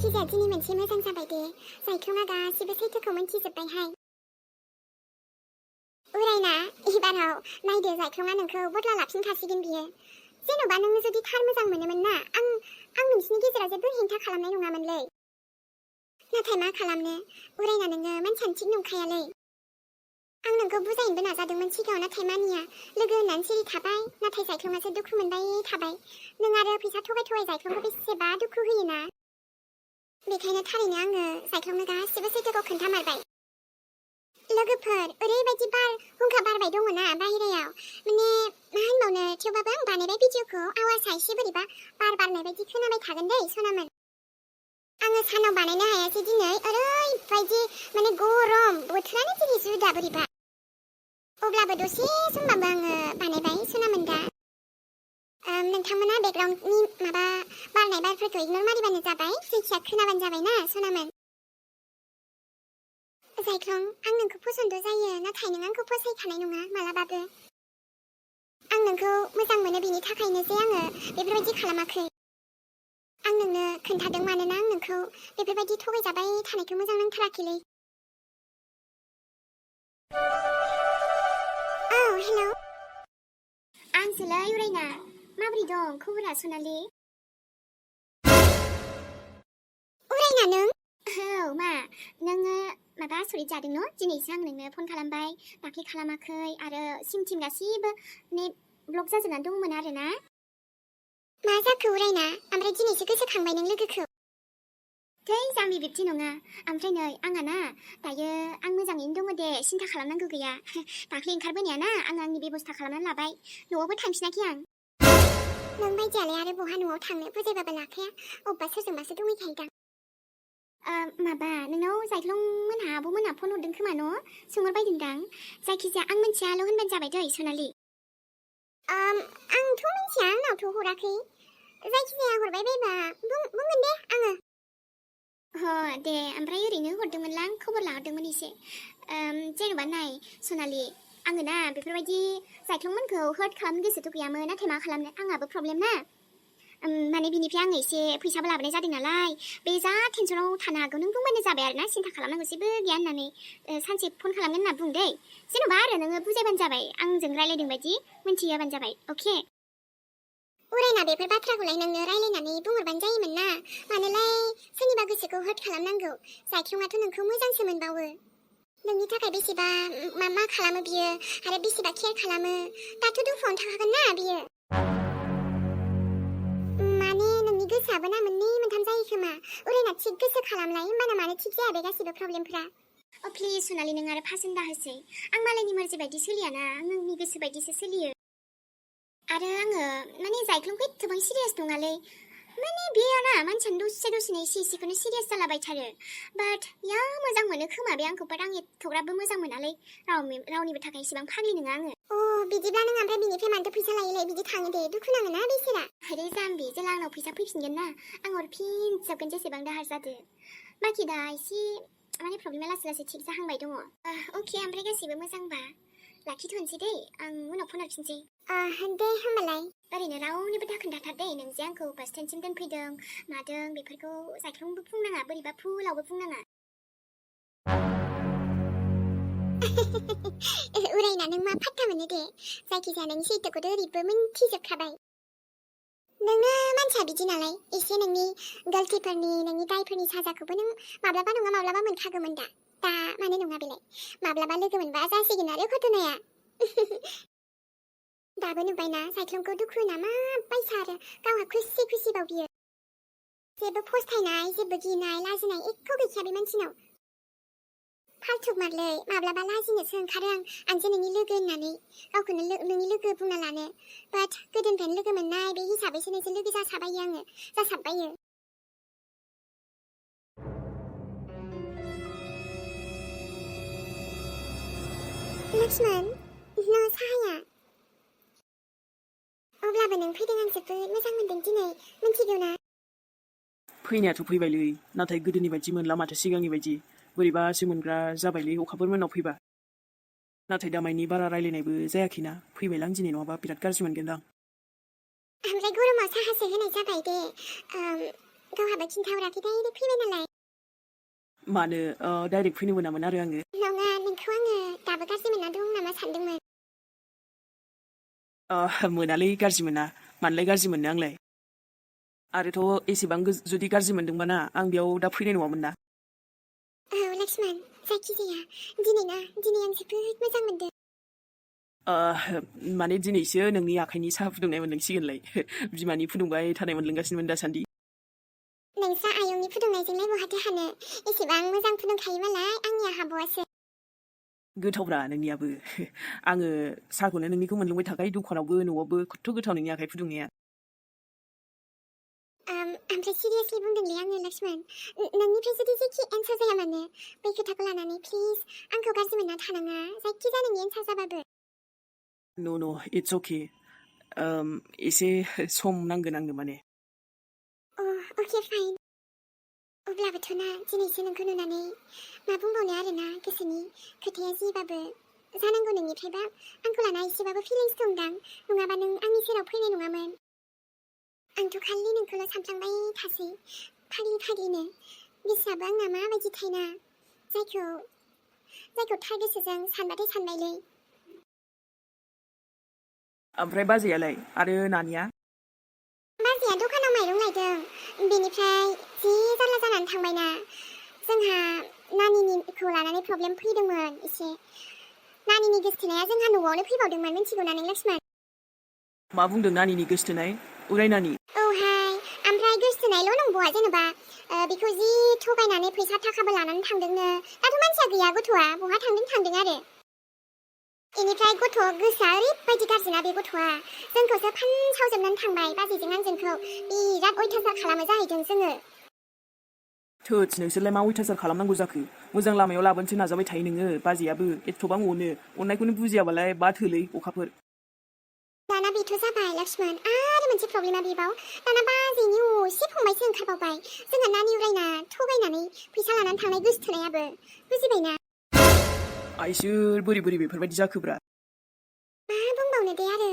जायखिजाया दिनै मोनसे मोजां जाबाय दे जायख्लङा गासिबो सैथोखौ मोनथिजोब्बायहाय उरायना एबाराव नायदो जायख्लङा नोंखौ बदला लाफिनखासिगोन बियो जेन'बा नोङो जुदि थार मोजां मोनोमोन ना आं नोंसिनि गेजेराव जेबो हेंथा खालामनाय नङामोनलै नाथाय मा खालामनो उरायना नोङो मानसियानो थिग नंखायालै आं नोंखौ बुजायनोबो नाजादोंमोन सिगाङाव नाथाय मानिया लोगो होननानै सिरि थाबाय नाथाय जायख्लङासो दुखु मोनबाय थाबाय नों आरो फैसा थगाय जायख्लंखौ बेसेबा दुखु होयोना बेखायनो थारैनो आङो जायख्लंनो गासिबो सैथोखौ खोन्थामारबाय लोगोफोर ओरैबायदि हुंखा बारबाय दङना बाहेरायाव माने मा होनबावनो थेवबाबो आं बानायबाय भिडिअखौ आवाजआ एसे बोरैबा बार बारनाय बायदि खोनाबाय थागोन दै सनामोन आङो सानाव बानायनो हायासै दिनै ओरैबायदि माने गरम बोथोरानो दिनै जुदा बोरैबा अब्लाबो दसे समबाबो आङो बानायबाय सनामोन दा नोंथांमोना बेकग्राउन्डनि माबा बारनाय बारफोरखौ इगनर मारिबानो जाबाय जायखिया खोनाबानो जाबायना सनामोन जायख्लं आं नोंखौ पसन्द जायो नाथाय नों आंखौ फसायखानाय नङा मालाबाबो आं नोंखौ मोजां मोनो बेनि थाखायनो जे आङो बेफोरबायदि खालामाखै आं नोंनो खोन्थादों मानोना आं नोंखौ बेफोरबायदि थगायजाबाय थानायखौ मोजां नांथाराखैलै औ हेलौ आंसोलै उरायना माबोरै दं खबरा सनालि उरायना नों औ मा नोङो माबा आसरित जादों न' दिनैसो आं नोंनो फन खालामबाय दाख्लै खालामाखै आरो सिम गासिबो ने ब्लक जाजोबनानै दंमोन आरोना मा जाखो उरायना ओमफ्राय दिनैसो गोसोखांबाय नों लोगोखौ थै जाम्बि बिब्दि नङा ओमफ्राय नै आंहा ना दायो आं मोजाङैनो दङ दे सिन्था खालामनांगौ गैया दाख्लै ओंखारबोनाया ना आं आंनि बेबस्था खालामनानै लाबाय न'आवबो थांफिनाखै आं नों बायदियालाय आरो बहा न'आव थांनो बुजायबाबो लाखाया अब्बा सोरजोंबासो दंहैखायोदां माबा नोंनाव जायख्लंमोनहा आब'मोनहा फन हरदों खोमा न' सोंहरबायदोंदां जायखिजाया आं मिन्थियाल' होनबानो जाबाय दै सनालि आंथ' मिन्थिया आंनावथ' हराखै जायखिजाया हरबाय बायबा बुंगोन दे आङो दे ओमफ्राय ओरैनो हरदोंमोनलां खबर लाहरदोंमोन एसे जेनेबा नाय सनालि आङो ना बेफोरबायदि जायख्लंमोनखौ हार्ट खालामनो गोसोथ' गैयामोन नाथाय मा खालामनो आंहाबो प्रब्लेम ना माने बिनिफ्राय आङो एसे फैसाबो लाबोनाय जादों नालाय बे जा टेनसनाव थानो हागौ नों बुंबानो जाबाय आरोना सिन्था खालामनांगौ जेबो गैया होननानै सानसे फन खालामगोन होनना बुं दै जेन'बा आरो नोङो बुजायबानो जाबाय आंजों रायलायदों बायदि मोनथिहोबानो जाबाय अके उरायना बेफोर बाथ्राखौलाय नोंनो रायलायनानै बुंहरबानो जायोमोन ना मानोलाय सोरनिबा गोसोखौ हार्ट खालामनांगौ जायख्लङाथ' नोंखौ मोजांसो मोनबावो नोंनि थाखाय बेसेबा मा खालामो बियो आरो बेसेबा केयार खालामो दाथ' दुखुआवनो थाखागोन ना बियो माने नोंनि गोसोआबो ना मोननै मोनथाम जायो खोमा उरायना थिग गोसो खालामलाय होमबाना मानो थिग जाया बे गासिबो प्रब्लेमफ्रा प्लिज सनालि नों आरो फासोन्दा होसै आं मालायनि मर्जि बायदि सोलियाना आंनि गोसो बायदिसो सोलियो आरो आङो माने जायख्लंखौ एथबां सिरियास नङालै माने बेयो ना मानसियानो दसेनो एसेखौनो सिरियास जालाबायथारो बाट या मोजां मोनो खोमा बे आंखौ बाट आं एथ'ग्राबबो मोजां मोनालै रावनिबो थाखाय इसेबां फाग्लि नङा आङो बिदिब्ला नों ओमफ्राय बिनिफ्राय मानोथो फैसा लायै बिदि थाङो दे दुखु नाङो ना बेसेरा आरे जाम्बि जेला आंनाव फैसा फैफिनगोन ना आं हरफिनजोबगोन जेसेबां दाहार जादो बाखि दा एसे माने प्रब्लेमा लासै थिग जाहांबाय दङ अके ओमफ्राय गासिबो मोजांबा लाखिथ'नोसै दे आं उनाव फन हरफिनसै दे होमबालाय ओरैनो रावनिबो दाखोन्दाथार दे नों जे आंखौ बास स्टेन्डसिम दोनफैदों मादों बेफोरखौ जायख्लंबो बुंनाङा बोरैबा फुलावबो बुंनाङा उरायना नों मा फात्ता मोनो दे जायखिजाया नों सैथोखौथ' ओरैबो मोनथिजोबखाबाय नोङो मानसिया बिदि नालाय एसे नोंनि गलतिफोरनि नोंनि दायफोरनि साजाखौबो नों माब्लाबा नङा माब्लाबा मोनखागौमोन दा मानो नङा बेलाय माब्लाबा लोगो मोनबा जासिगोन आरो घटनाया दाबो नुबायना जायख्लंखौ दुखु होना मा बायसा आरो गावहा खुसिबाव बियो जेबो फस्थायनाय जेबो गिनाय लाजिनाय एख' गैखाया बे मानसिनाव फाल्थुक मारलै माब्लाबा लाजिनोसो ओंखारो आं जे नोंनि लोगो होननानै गावखौनो नोंनि लोगो बुंना लानो बाट गोदोनिफ्रायनो लोगो मोननाय बे हिसाबैसो नोंजों लोगो जासाबबायो लक्ष्मण न' साहाया अब्लाबो नों फैदों आं जोबोद मोजां मोनदों दिनै मिन्थिगौ ना फैनायाथ' फैबायलै नाथाय गोदोनि बायदि मोनला माथो सिगांनि बायदि बोरैबासो मोनग्रा जाबायलै अखाफोर मोननाव फैबा नाथाय दामायनि बारा रायलायनायबो जायाखैना फैबायलां दिनै नङाबा बिराद गाज्रि मोनगोनदां ओमफ्राय गरमाव साहासो होनाय जाबाय दे गावहाबो खिन्थाहराखै डाइरेक्ट फैबाय नालाय मानो डाइरेक्ट फैनो मोनामोन आरो आङो नङा नोंखौ आङो दाबो गाज्रि मोनना दं नामा सानदोंमोन मोनालै गाज्रि मोना मानोलाय गाज्रि मोननो आंलाय आरोथ' एसेबां जुदि गाज्रि मोनदोंबा ना आं बेयाव दा फैनाय नङामोन ना औ लक्ष्मण जायखिजाया दिनै आं जोबोद मोजां मोनदों माने दिनैसो नोंनि आखाइनि साहा फुदुंनाय मोनलोंसिगोनलाय बिमानि फुदुंबाय थानाय मोनलोंगासिनोमोन दासान्दि नोंस्रा आयंनि फुदुंनायजोंलाय बहाथो हानो एसेबां मोजां फुदुंखायो मालाय आंनिया हाबावासो गोथावब्रा नोंनियाबो आङो साहाखौनो नोंनिखौ मोनलोंबाय थाखायो दखानावबो न'आवबो खथ्थ' गोथाव नोंनि आखाइ फुदुंनाया ओमफ्राय सिरियासलि बुंदोंलै आङो लक्ष्मण नोंनिफ्राय जुदि जेखि एन्सार जाया मानो बै खोथाखौ लानानै प्लिज आंखौ गाज्रि मोनना थानाङा जायखिजाया नोंनि एन्सार जाबाबो न' इट्स अके एसे सम नांगोन आंनो माने अके फाइन अब्लाबोथ' ना दिनैसो नोंखौ नुनानै मा बुंबावनो आरोना गोसोनि खोथाया जिबाबो जानांगौ नोंनिफ्रायबा आंखौ लाना एसेबाबो फिलिंस दंदां नङाबा नों आंनि सेराव फैनाय नङामोन आंथ' खालि नोंखौल' सानफ्लांबाय थासै फाग्लिनो गोसोआबो आंना माबायदि थायना जायखौ थार गोसोजों सानबाथाय सानबायलै ओमफ्राय बाजैयालाय आरो नानिया बाजैया दखानाव माइरं लायदों बेनिफ्राय जि जारला जानानै थांबायना जोंहा नानिनिखौ लानानै प्रब्लेम फैदोंमोन एसे नानिनि गोसथोनाया जोंहा न'आवनो फैबावदोंमोन मिथिगौना नों लक्ष्मण मा बुंदों नानिनि गोसथोनाय उरायनानि औहाय ओमफ्राय गोसथोनायल' नंबावा जेनेबा बेखौ जि थगायनानै फैसा थाखाबो लानानै थांदोंनो दाथ' मानसिया गैया गथ'आ बहा थांदों आरो इनिफ्राय गथ' गोसोआ ओरैबायदि गाज्रिना बे गथ'आ जोंखौसो फानसावजोबनानै थांबाय बाजैजों आंजोंखौ बिराद अयथासार खालामो जाहैदों जोङो थोद नोंसोरलाय मा अयथासार खालामनांगौ जाखो मोजां लामायाव लाबोनोसो नाजाबाय थायो नोङो बाजैयाबो एथ'बां अननायखौनो बुजियाबालाय बा थोलै अखाफोर दाना बेथ' जाबाय लक्ष्मण आरो मोनसे प्रब्लेमा बेबाव दाना बाजैनि असे फंबायसो ओंखारबावबाय जोंहा नानि उरायना थगायनानै फैसा लानानै थांनाय गोसथोनायाबो बुजिबायना आइसोर बोरै बेफोरबायदि जाखोब्रा मा बुंबावनो दे आरो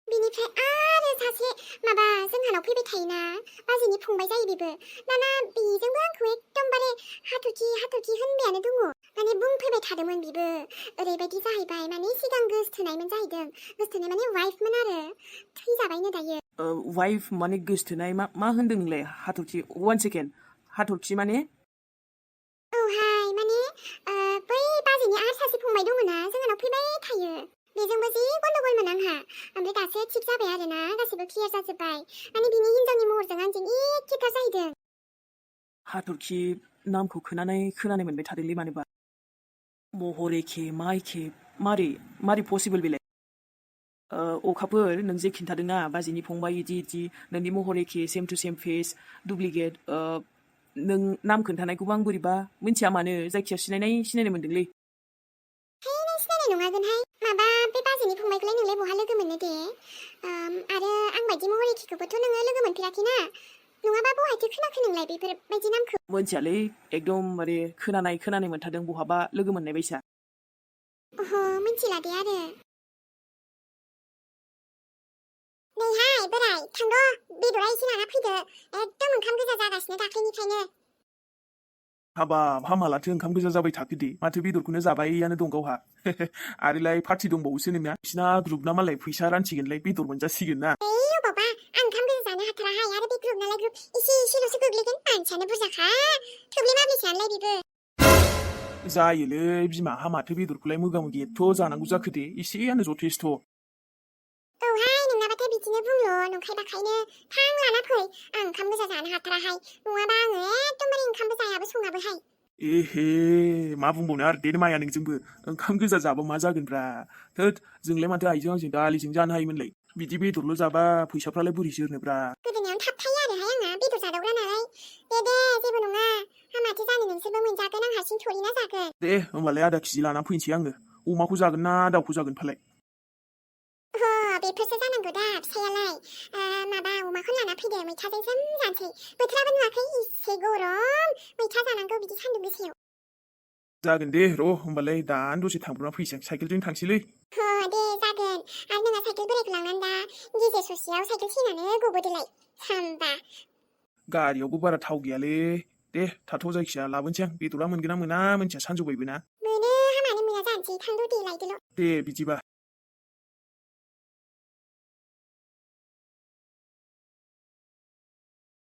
बिनिफ्राय आरो सासे माबा जोंहानाव फैबाय थायोना बाजैनि फंबाय जायो बेबो दाना बेजोंबो आंखौ एकदमबारे हाथरखि होनबायानो दङ माने बुंफैबाय थादोंमोन बिबो ओरैबायदि जाहैबाय माने सिगां गोसथोनायमोन जाहैदों गोसथोनाय माने वाइफमोन आरो थैजाबायनो दायो वाइफ माने गोसथोनाय मा होनदों नोंलाय हाथरखि वान सेकेन्ड हाथरखि माने औहाय माने बै बाजैनि आरो सासे फंबाय दङना जोंहानाव फैबाय थायो बेजोंबो जि गन्डगलमोन आंहा ओमफ्राय दासो थिग जाबाय आरोना गासिबो क्लियार जाजोब्बाय माने बिनि हिनजावनि महरजों आंजों एखेथार जाहैदों हाथरखि नामखौ खोनानाय मोनबाय थादोंलै मानोबा महर एखे मा एखे मारै पसिबोल बेलाय अखाफोर नों जे खिन्थादोंना बाजैनि फंबाय इदि नोंनि महर एखे same to same face duplicate नों नाम खोन्थानायखौबो आं बोरैबा मिन्थिया मानो जायखिया सिनायनाय मोनदोंलै सिनायनाय नङागोनहाय माबा बे बाजैनि फंबायखौलाय नोंलाय बहा लोगो मोननो दे आरो आं बायदि महर एखेखौबोथ' नोङो लोगो मोनफेराखैना नङाबा बहायथो खोनाखो नोंलाय बेफोरबायदि नामखौ मोनथियालै एकदमबारे खोनानाय मोनथारदों बहाबा लोगो मोननाय बायसा अह मिथिला दे आरो नैहाय बोराय थांद' बेदरा एसे लाना फैदो एकदम ओंखाम गोजा जागासिनो दाख्लैनिफ्रायनो हाबाब हामालाथो ओंखाम गोजा जाबाय थाखो दे माथो बेदरखौनो जाबायानो दं गावहा आरोलाय पार्टि दंबावोसो नोंना बिसिना ग्रुपना मालाय फैसा रानसिगोनलाय बेदर मोनजासिगोन ना बाबा आं ओंखाम गोजा जानो हाथाराहाय आरो बे ग्रुप नालाय ग्रुप एसेल'सो गोग्लैगोन मानसियानो बुरजाखा थोब्ले माब्लेसानोलाय बेबो जायोलै बिमा हामाथो बेदरखौलाय मोगा मोगि एथ' जानांगौ जाखो दे एसेयानो जथेस्थ' औहाय नोंनाबाथाय बिदिनो बुंल' नंखाय बाखायनो थां लाना फै आं ओंखाम गोजा जानो हाथाराहाय नङाबा आङो एकदमबारे ओंखामबो जायाबो सङाबोहाय एहे मा बुंबावनो आरो दे माया नोंजोंबो ओंखाम गोजा जाबा मा जागोनब्रा थोद जोंलाय माथो आइजों आंजों दालिजों जानो हायोमोनलाय बिदि बेदरल' जाबा फैसाफ्रालाय बोरै जोरनोब्रा गोदोनायावनो थाबथायो आरोहाय आंना बेदर जादावग्रा नालाय दे जेबो नङा हामाथो जानो नोंसोरबो मोनजागोन आं हारसिं थोरि ना जागोन दे होमबालाय आधा केजि लाना फैनोसै आङो अमाखौ जागोन ना दाउखौ जागोन फालाय बेफोरसो जानांगौ दा फिसायालाय माबा अमाखौ लाना फैदो मैथाजों जोम जानोसै बोथोराबो नुवाखै इसे गरम मैथा जानांगौ बिदि सान्दुं गोसायाव जागोन दे र' होमबालाय दानो दसे थांब्रबना फैसै साइकेलजों थांसैलै दे जागोन आरो नोंहा साइकेल बोरायखौ लांनानै दा गेजेर ससेयाव साइकेल सैनानै गबोदोलाय सामबा गारियावबो बारा थाव गैयालै दे थाथ' जायखिया लाबोनोसै आं बेदरा मोनगोन ना मोना मोनथिया सानजौबायबो ना मोनो हामानो मोना जानोसै थांद' दे लायदोल' दे बिदिबा